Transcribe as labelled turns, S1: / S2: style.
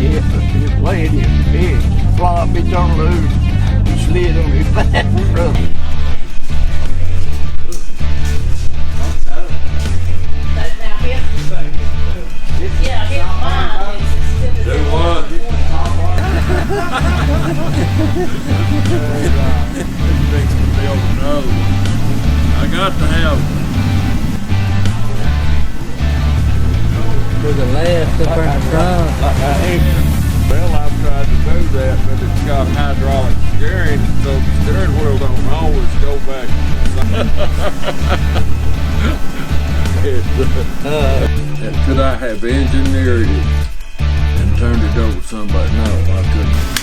S1: his lady, big floppy turned loose, and slid on his back.
S2: I got to have
S3: with the left up in the front.
S2: well, I've tried to do that, but it's got hydraulic steering, so the steering wheel don't always go back. Could I have engineered it and turned it over to somebody? No, I couldn't.